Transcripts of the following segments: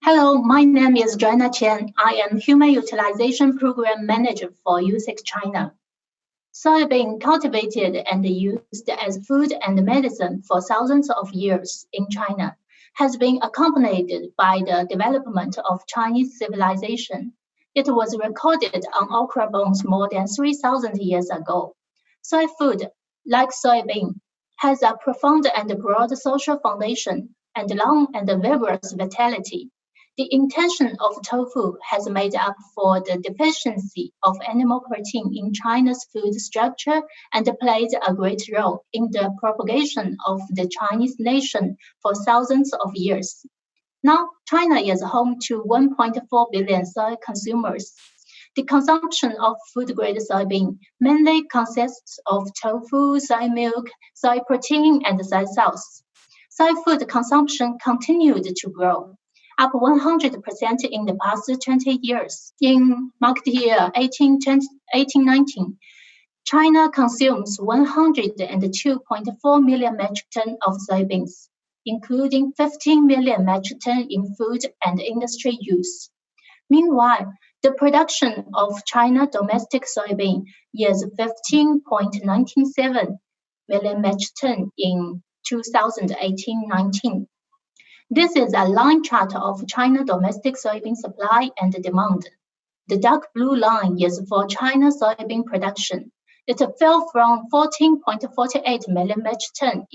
Hello, my name is Joanna Qian. I am Human Utilization Program Manager for USSEC China. Soybean cultivated and used as food and medicine for thousands of years in China has been accompanied by the development of Chinese civilization. It was recorded on okra bones more than 3,000 years ago. Soy food, like soybean, has a profound and broad social foundation and long and vigorous vitality. The intention of tofu has made up for the deficiency of animal protein in China's food structure and played a great role in the propagation of the Chinese nation for thousands of years. Now, China is home to 1.4 billion soy consumers. The consumption of food-grade soybean mainly consists of tofu, soy milk, soy protein, and soy sauce. Soy food consumption continued to grow, up 100% in the past 20 years. In market year 1819, China consumes 102.4 million metric tons of soybeans, including 15 million metric tons in food and industry use. Meanwhile, the production of China domestic soybean is 15.97 million metric tons in 2018-19. This is a line chart of China domestic soybean supply and demand. The dark blue line is for China soybean production. It fell from 14.48 million metric tons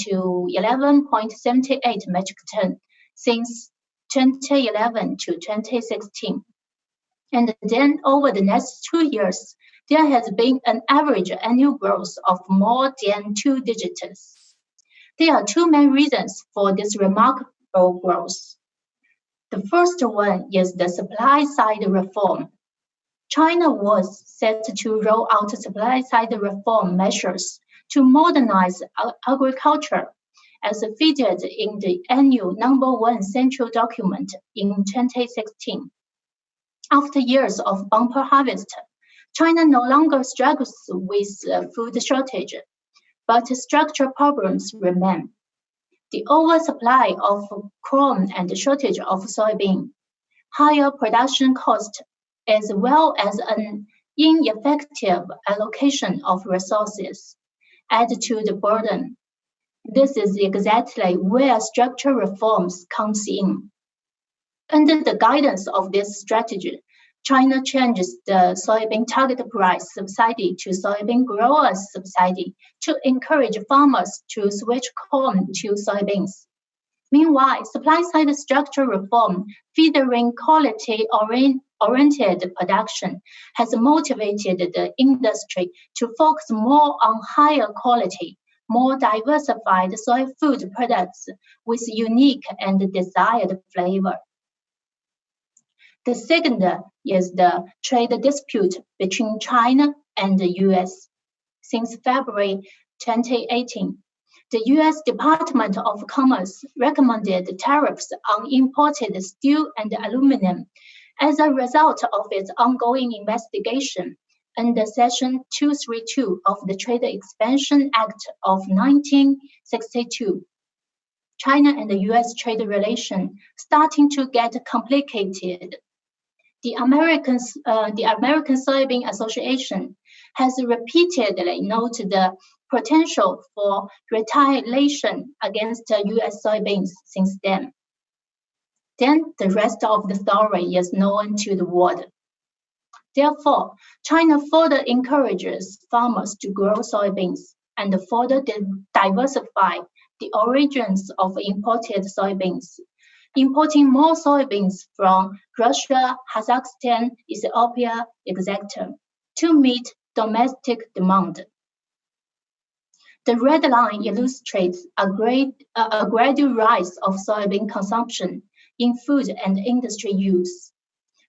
to 11.78 metric tons since 2011 to 2016. And then over the next 2 years, there has been an average annual growth of more than 2 digits. There are two main reasons for this remarkable growth. The first one is the supply side reform. China was set to roll out supply-side reform measures to modernize agriculture, as featured in the annual #1 central document in 2016. After years of bumper harvest, China no longer struggles with food shortage, but structural problems remain. The oversupply of corn and the shortage of soybean, higher production cost, as well as an ineffective allocation of resources, add to the burden. This is exactly where structural reforms comes in. Under the guidance of this strategy, China changes the soybean target price subsidy to soybean growers subsidy to encourage farmers to switch corn to soybeans. Meanwhile, supply-side structural reform featuring quality-oriented production has motivated the industry to focus more on higher quality, more diversified soy food products with unique and desired flavor. The second is the trade dispute between China and the U.S. Since February 2018, the U.S. Department of Commerce recommended tariffs on imported steel and aluminum as a result of its ongoing investigation under Section 232 of the Trade Expansion Act of 1962. China and the U.S. trade relation starting to get complicated. The American Soybean Association has repeatedly noted the potential for retaliation against U.S. soybeans since then. Then the rest of the story is known to the world. Therefore, China further encourages farmers to grow soybeans and further diversify the origins of imported soybeans, importing more soybeans from Russia, Kazakhstan, Ethiopia, etc., to meet domestic demand. The red line illustrates a gradual rise of soybean consumption in food and industry use.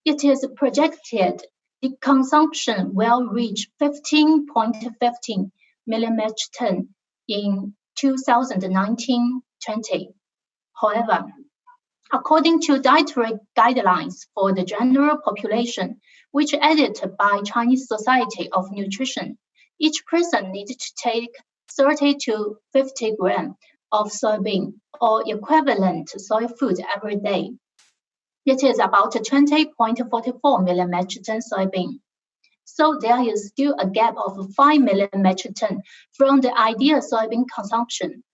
It is projected the consumption will reach 15.15 million metric tons in 2019-20. However, according to dietary guidelines for the general population, which edited by Chinese Society of Nutrition, each person needs to take 30 to 50 grams of soybean or equivalent soy food every day. It is about 20.44 million metric ton soybean. So there is still a gap of 5 million metric ton from the ideal soybean consumption.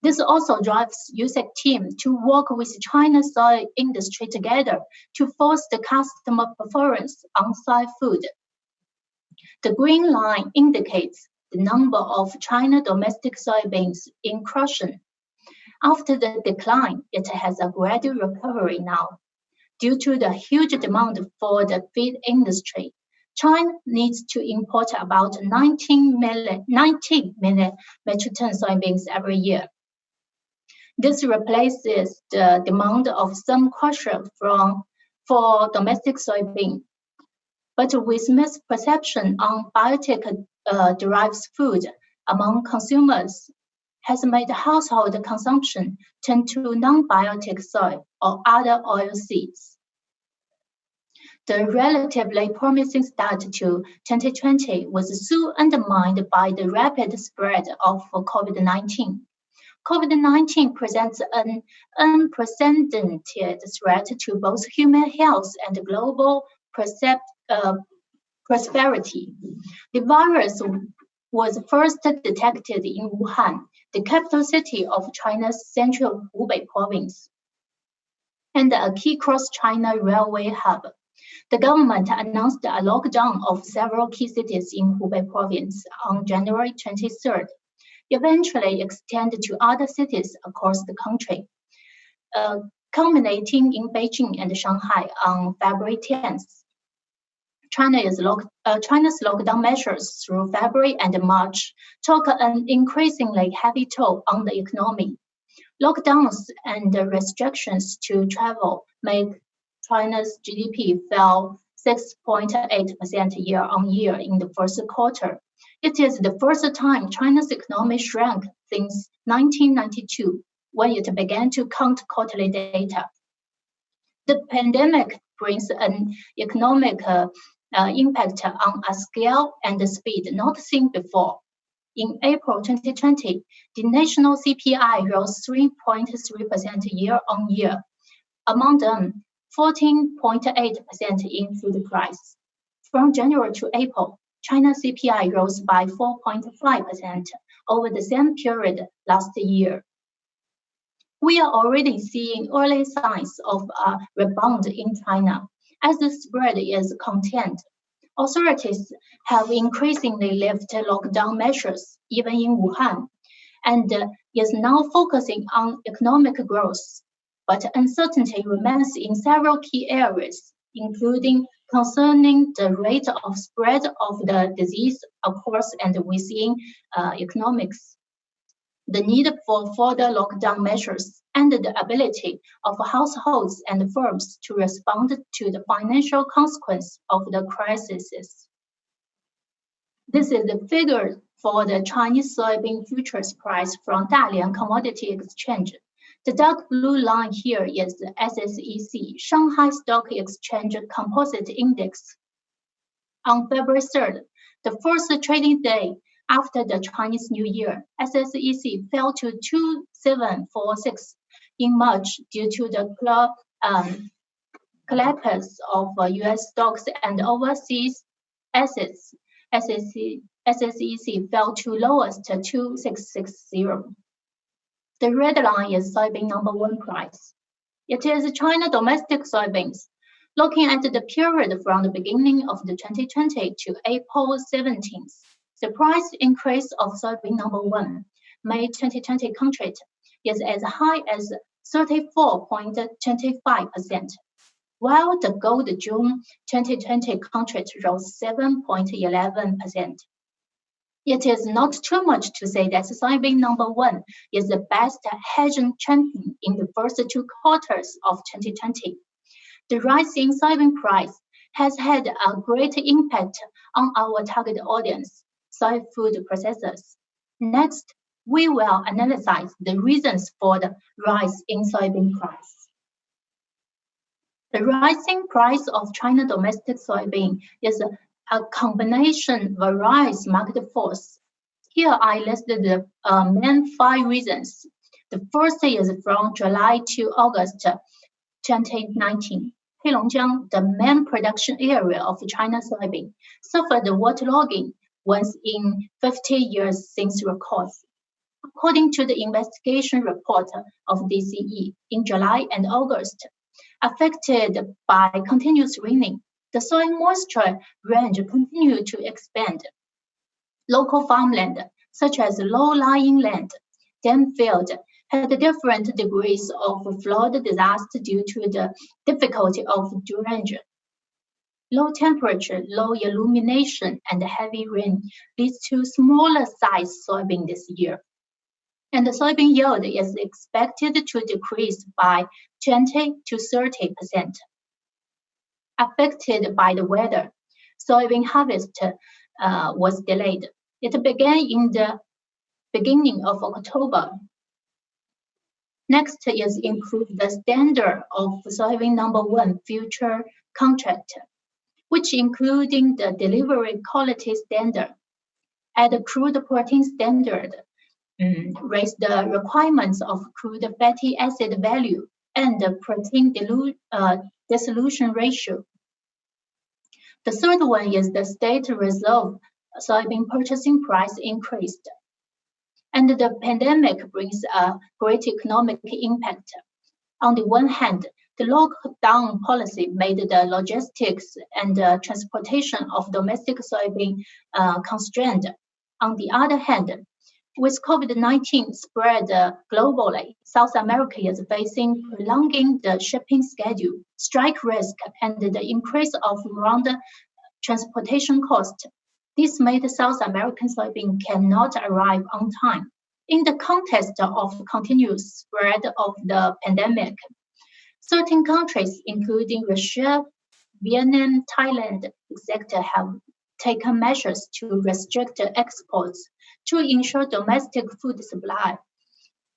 This also drives USSEC team to work with China's soy industry together to force the customer preference on soy food. The green line indicates the number of China domestic soybeans in crushing. After the decline, it has a gradual recovery now. Due to the huge demand for the feed industry, China needs to import about 19 million metric ton soybeans every year. This replaces the demand of some crusher for domestic soybean. But with misperception on biotic-derived food among consumers has made household consumption turn to non-biotic soy or other oil seeds. The relatively promising start to 2020 was soon undermined by the rapid spread of COVID-19. COVID-19 presents an unprecedented threat to both human health and global prosperity. The virus was first detected in Wuhan, the capital city of China's central Hubei province, and a key cross-China railway hub. The government announced a lockdown of several key cities in Hubei province on January 23rd, eventually extended to other cities across the country, culminating in Beijing and Shanghai on February 10th. China's lockdown measures through February and March took an increasingly heavy toll on the economy. Lockdowns and restrictions to travel made China's GDP fell 6.8% year-on-year in the first quarter. It is the first time China's economy shrank since 1992, when it began to count quarterly data. The pandemic brings an economic impact on a scale and speed not seen before. In April 2020, the national CPI rose 3.3% year-on-year. Among them, 14.8% in food price. From January to April, China's CPI rose by 4.5% over the same period last year. We are already seeing early signs of a rebound in China as the spread is contained. Authorities have increasingly lifted lockdown measures, even in Wuhan, and is now focusing on economic growth. But uncertainty remains in several key areas, including concerning the rate of spread of the disease across and within economics, the need for further lockdown measures, and the ability of households and firms to respond to the financial consequence of the crisis. This is the figure for the Chinese soybean futures price from Dalian Commodity Exchange. The dark blue line here is the USSEC, Shanghai Stock Exchange Composite Index. On February 3rd, the first trading day after the Chinese New Year, USSEC fell to 2746 in March due to the collapse of US stocks and overseas assets. USSEC fell to lowest 2660. The red line is soybean number one price. It is China domestic soybeans. Looking at the period from the beginning of the 2020 to April 17th, the price increase of soybean number one, May 2020 contract, is as high as 34.25%, while the gold June 2020 contract rose 7.11%. It is not too much to say that soybean number one is the best hedging champion in the first two quarters of 2020. The rise in soybean price has had a great impact on our target audience, soy food processors. Next, we will analyze the reasons for the rise in soybean price. The rising price of China domestic soybean is a combination various market force. Here I listed the main 5 reasons. The first is from July to August 2019, Heilongjiang, the main production area of China soybean, suffered waterlogging once in 50 years since records. According to the investigation report of DCE in July and August, affected by continuous raining, the soil moisture range continued to expand. Local farmland, such as low-lying land, dam field, had different degrees of flood disaster due to the difficulty of drainage. Low temperature, low illumination, and heavy rain leads to smaller size soybean this year. And the soybean yield is expected to decrease by 20 to 30%. Affected by the weather, soybean harvest was delayed. It began in the beginning of October. Next is improve the standard of soybean number 1 future contract, which including the delivery quality standard, add crude protein standard, raise the requirements of crude fatty acid value and the protein dissolution ratio. The third one is the state reserve soybean purchasing price increased. And the pandemic brings a great economic impact. On the one hand, the lockdown policy made the logistics and transportation of domestic soybean constrained. On the other hand, with COVID-19 spread globally, South America is facing prolonging the shipping schedule, strike risk, and the increase of ground transportation cost. This made South American soybean cannot arrive on time. In the context of continuous spread of the pandemic, certain countries, including Russia, Vietnam, Thailand, etc., have taken measures to restrict exports to ensure domestic food supply.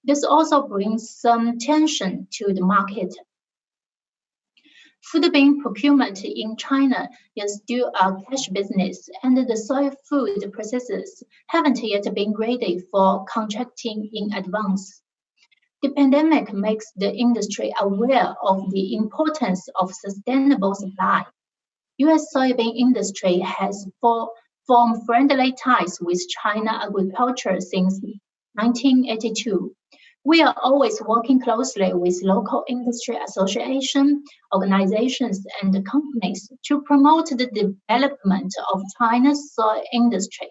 This also brings some tension to the market. Food bean procurement in China is still a cash business, and the soy food processors haven't yet been ready for contracting in advance. The pandemic makes the industry aware of the importance of sustainable supply. U.S. soybean industry has formed friendly ties with China agriculture since 1982. We are always working closely with local industry association, organizations, and companies to promote the development of China's soy industry.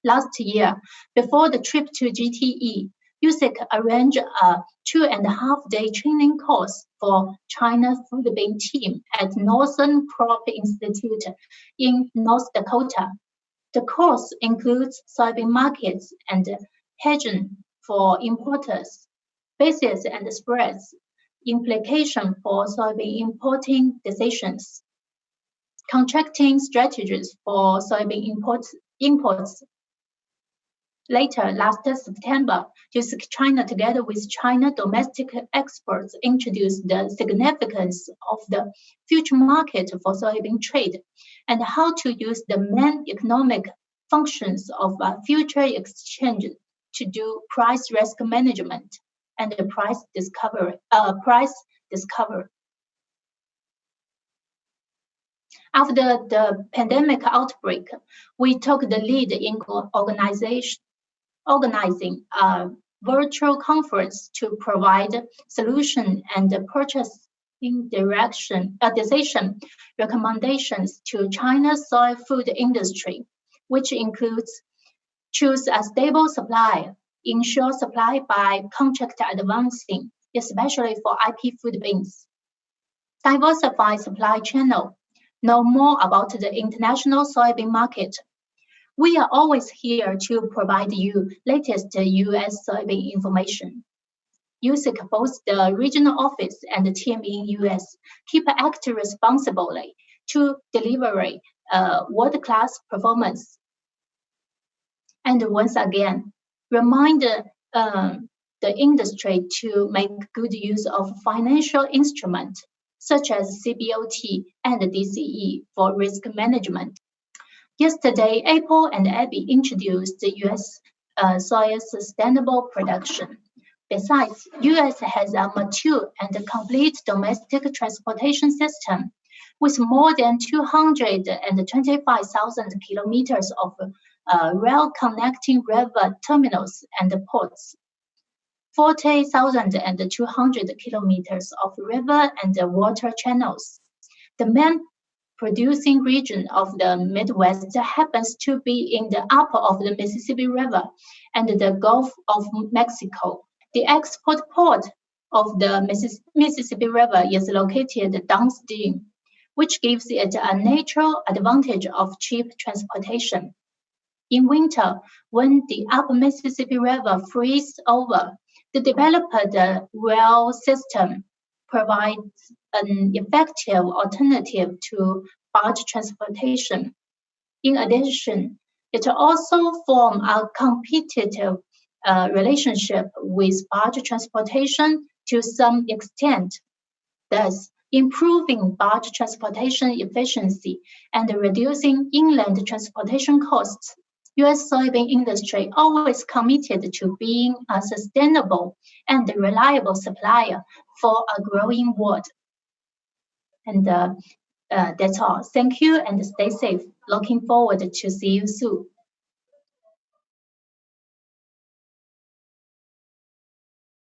Last year, before the trip to GTE, USSEC arranged a 2.5-day training course for China food bean team at Northern Crop Institute in North Dakota. The course includes soybean markets and hedging for importers, basis and spreads, implication for soybean importing decisions, contracting strategies for soybean imports. Later, last September, USSEC China, together with China domestic experts, introduced the significance of the future market for soybean trade and how to use the main economic functions of a future exchange to do price risk management and price discovery. After the pandemic outbreak, we took the lead in organizing a virtual conference to provide solution and purchasing decision recommendations to China's soy food industry, which includes choose a stable supply, ensure supply by contract advancing, especially for IP food beans. Diversify supply channel, know more about the international soybean market. We are always here to provide you latest U.S. soybean information. USSEC, both the regional office and the team in U.S., keep acting responsibly to deliver world-class performance. And once again, remind the industry to make good use of financial instruments such as CBOT and DCE for risk management. Yesterday, Apple and Abby introduced the U.S. soy sustainable production, Besides, U.S. has a mature and complete domestic transportation system with more than 225,000 kilometers of rail connecting river terminals and ports, 40,200 kilometers of river and water channels. The main producing region of the Midwest happens to be in the upper of the Mississippi River and the Gulf of Mexico. The export port of the Mississippi River is located downstream, which gives it a natural advantage of cheap transportation. In winter, when the upper Mississippi River freezes over, the developed rail system provides an effective alternative to barge transportation. In addition, it also forms a competitive relationship with barge transportation to some extent, thus improving barge transportation efficiency and reducing inland transportation costs. U.S. soybean industry always committed to being a sustainable and reliable supplier for a growing world. And that's all. Thank you and stay safe. Looking forward to see you soon.